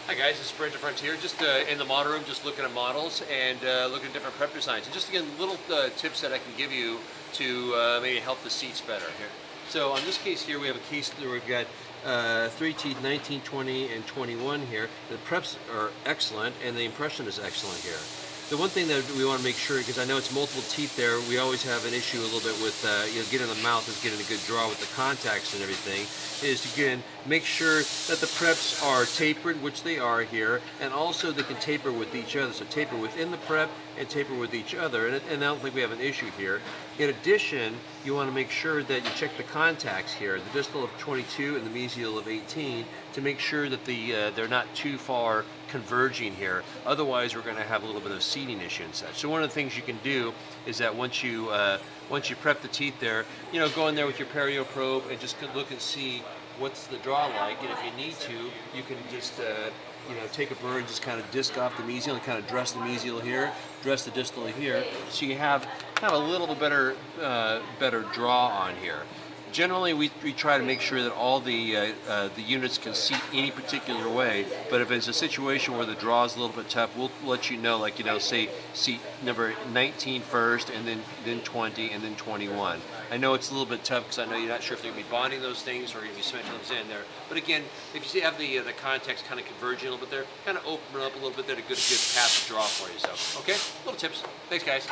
Hi guys, this is Brent here, just in the model room, just looking at models and looking at different prep designs. And just again, little tips that I can give you to maybe help the seats better here. So on this case here, we have a case where we've got 3 teeth, 19, 20, and 21 here. The preps are excellent and the impression is excellent here. The one thing that we want to make sure, because I know it's multiple teeth there, we always have an issue a little bit with getting the mouth is getting a good draw with the contacts and everything, is to again make sure that the preps are tapered, which they are here, and also they can taper with each other. So taper within the prep and taper with each other, and I don't think we have an issue here. In addition, you want to make sure that you check the contacts here, the distal of 22 and the mesial of 18, to make sure that they're not too far converging here. Otherwise, we're going to have a little bit of a seating issue and such. So one of the things you can do is that once you prep the teeth there, go in there with your perio probe and just look and see what's the draw like. And if you need to, you can just take a burr and just kind of disc off the mesial and kind of dress the mesial here, dress the distal here, so you have kind of a little bit better draw on here. Generally, we try to make sure that all the units can seat any particular way, but if it's a situation where the draw is a little bit tough, we'll let you know, say seat number 19 first, and then 20, and then 21. I know it's a little bit tough because I know you're not sure if they're going to be bonding those things or going to be cementing those in there. But again, if you have the contacts kind of converging a little bit there, kind of open it up a little bit there to get a good path to draw for yourself. Okay, little tips. Thanks, guys.